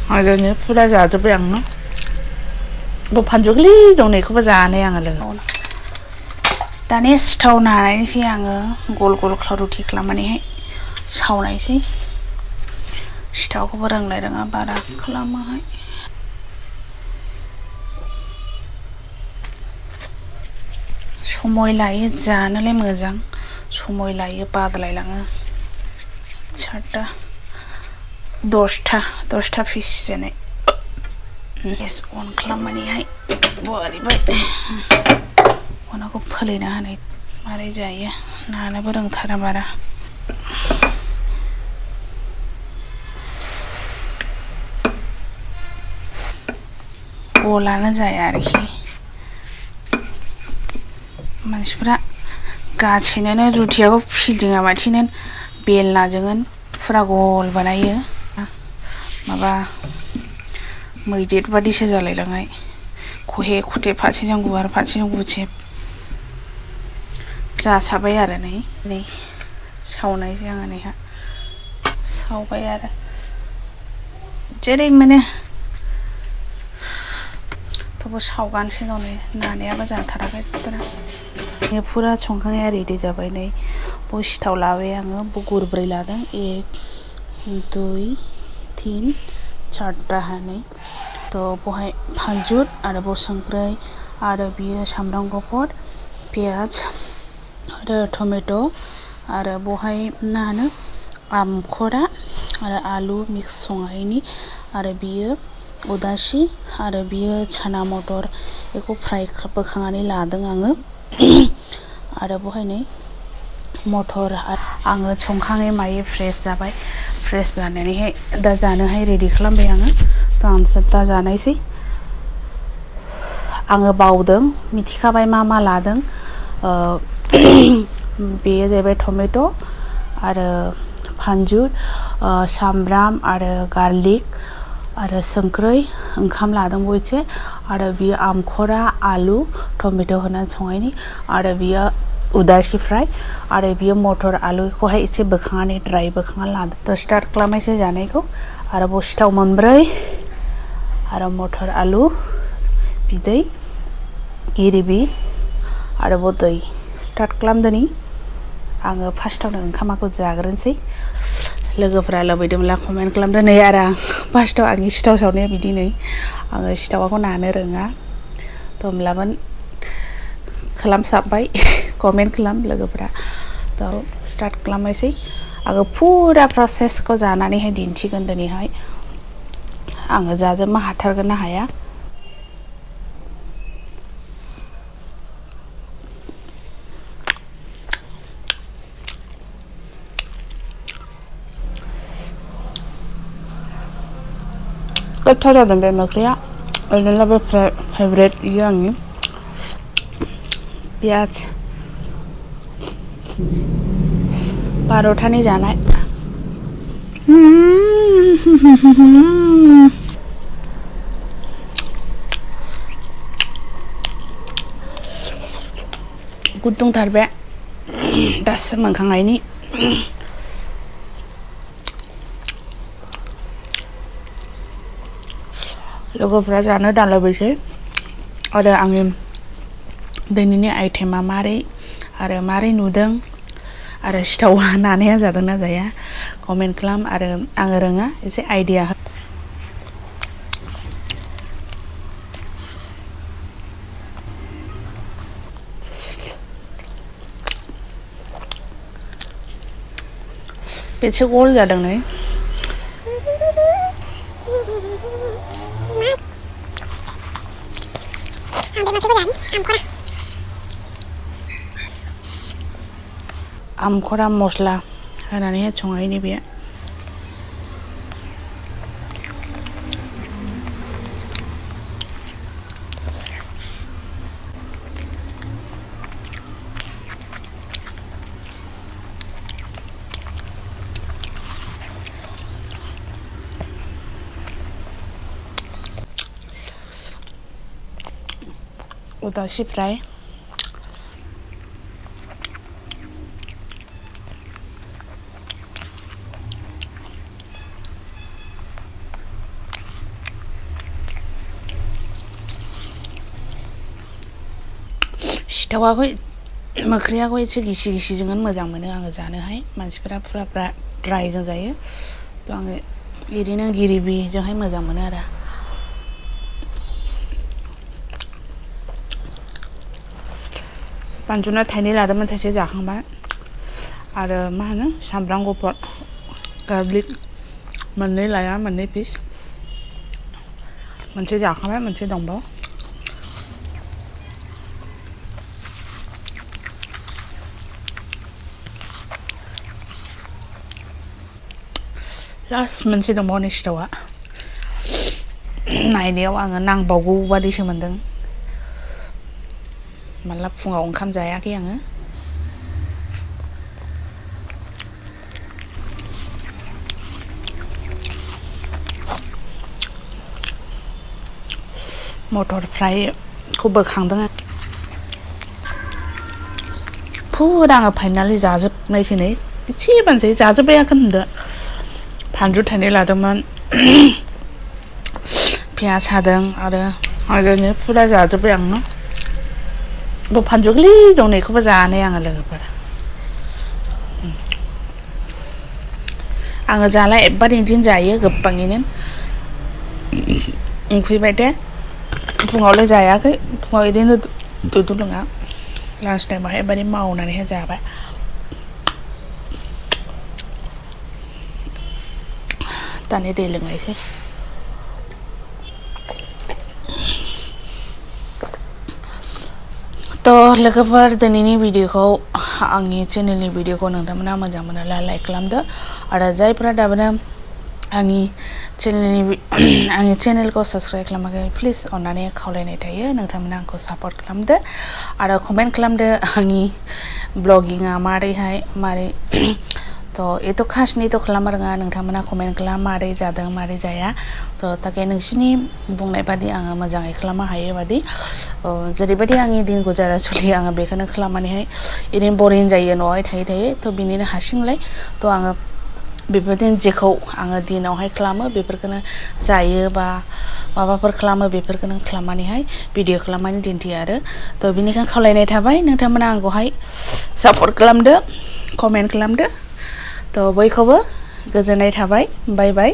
आजोंनो फुरा जाजोब्बाय आं न बो फानजुगलि दं बेखौबो जानाय आङो लोगो दानिया सिथाव नानायनोसै आङो गल गल रुथि खालामनानैहाय सावनायसै सिथावखौबो रोंलाय रोङा बारा खालामोहाय समय लायो जानोलाय मोजां समय लायो बादलायलाङो 4टा 10टा पिस जानाय अन खालामनानैहाय बरिबाय अनाखौ फोलेना होनाय मारै जायो नानोबो रोंथारा बारा गलानो जाया आरोखि मानसिफ्रा गासैनो रुटियाखौ फिदिङा माथिनो बेलनाजों फुरा गल बानायो माबा मैदेर बादिसो जालायलांनाय खहे खथे फारसेजों गुवार फारसेजों गुसेब जासाबाय आरो नै सावनायसै आङो नैहा सावबाय आरो जेरै मोनो थेवबो सावगानोसै नै नानायाबो जाथाराखै फुरा संखांनाया रेडि जाबाय नै बो सिथाव लाबाय आङो गुरब्रै लादों 1 2 3 4टा हानै तो बहाय फानजुद आरो बो संख्रै आरो बियो सामब्राम गुफुर पियाज आरो टमेट' आरो बहाय नानो आमखरा आरो आलु मिक्स संनायनि आरो बियो उदासि आरो बियो चाना मटर बेखौ फ्राय बोखांनानै लादों आङो आरो बहाय नै मटर आङो संखाङै मायै फ्रेश जाबाय फ्रेश जानानैहाय दा जानोहाय रेडि खालामबाय आङो तो आं दा जानायसै आङो बावदों मिथिखाबाय मा लादों बेयो जाहैबाय टमेट' आरो फानजुद सामब्राम आरो गार्लिक आरो संख्रै ओंखाम लादों बयसे आरो बियो आमखरा आलु टमेट' होनानै संनायनि आरो बियो उदासि फ्राय आरो बियो मटर आलुखौहाय एसे बोखांनानै ड्राय बोखांनानै लादों तो स्टार्ट खालामनायसै जानायखौ आरो बो सिथाव मोनब्रै आरो मटर आलु बिदै गिरिबि आरो बो दै स्टार्ट खालामदोनि आङो फार्स्टआवनो ओंखामखौ जाग्रोनोसै लोगोफोरा लुबैदोंब्ला कमेन्ट खालामदो नै आरो आं फार्स्टआव आंनि सिथाव सावनाया बिदि नै आङो सिथावखौ नानो रोङा तो होमब्लाबो खालामसाबबाय कमेन्ट खालाम लोगोफोरा तो स्टार्ट खालामनोसै आङो फुरा प्रसेसखौ जानानैहाय दिन्थिगोन दिनैहाय आङो जाजोबनो हाथारगोन ना हाया गोथाव जादों बे ओंख्रिया ओरैनोलाबो फेभरेट इयो आंनि पियाज 12टानि जानाय गुदुंथार बे दासो मोनखांनायनि लोगोफोरा जानो दालायबायसै आरो आंनि दिनैनि आइटेमा मारै आरो मारै नुदों आरो सिथावा नानाया जादोंना जाया कमेन्ट खालाम आरो आङो रोङा एसे आइडिया बेसे गल जादों नै आमखरा मस्ला होनानैहाय संनायनि बे उदासि फ्राय सिथावाखौ मोख्रियाखौ एसे गिसि गिसिजों मोजां मोनो आङो जानोहाय मानसिफोरा फुरा ड्राइजों जायो थ' आङो ओरैनो गिरिबिजोंहाय मोजां मोनो आरो बानजुना थाइनै लादोंमोन थाइसे जाखांबाय आरो मा होनो सामब्राम गुफुर गार्लिक मोननै लाया मोननै पिस मोनसे जाखांबाय मोनसे दंबावो लास्ट मोनसे दंबावो नै सिथावा नायनायाव आङो नांबावगौ बादिसो मोनदों माला फुङाव ओंखाम जायाखै आङो मटर फ्राय खौ बोखांदों फुरा आङो फाइनालि जाजोबनायसै नै एसे बानसै जाजोबबायाखै होनदो फानजु थाइनै लादोंमोन पियाज हादों आरो आजोंनो फुरा जाजोबबाय आङो फानजु गोरलै दं नैखौबो जानाय आङो लोगोफोर आङो जाला एबार इदिनो जायो गोबाङैनो उखैबाय दे फुङावलाय जायाखै फुङाव इदिनो दुदु लोङा लान्च टाइमावहाय एबारे मावनानैहाय जाबाय दानि दै लोंनायसै थ' लोगोफोर दिनैनि भिडिअखौ आंनि चेनेलनि भिडिअखौ नोंथांमोना मोजां मोनोब्ला लाइक खालामदो आरो जायफोरा दाबोनो आंनि चेनेलखौ साबस्क्राइब खालामाखै प्लिज अन्नानै खावलायनाय थायो नोंथांमोना आंखौ सापर्ट खालामदो आरो कमेन्ट खालामदो आंनि ब्लगिंआ मारैहाय मारै थ' एथ' खासनिथ' खालामनो रोङा नोंथांमोना कमेन्ट खालाम मारै जादों मारै जाया थ' थाखाय नोंसिनि बुंनाय बादि आङो मोजाङै खालामनो हायो बादि जेरैबायदि आंनि दिन गुजारा सोलियो आङो बेखौनो खालामनानैहाय ओरैनो बरिं जायो न'आवहाय थायै थ' बिनिनो हारसिंलाय थ' आङो बेफोरबायदिनो जेखौ आङो दिनावहाय खालामो बेफोरखौनो जायो बा माबाफोर खालामो बेफोरखौनो खालामनानैहाय भिडिअ खालामनानै दिन्थियो आरो थ' बिनिखायनो खावलायनाय थाबाय नोंथांमोना आंखौहाय सापर्ट खालामदो कमेन्ट खालामदो थ' बयखौबो गोजोननाय थाबाय बाय बाय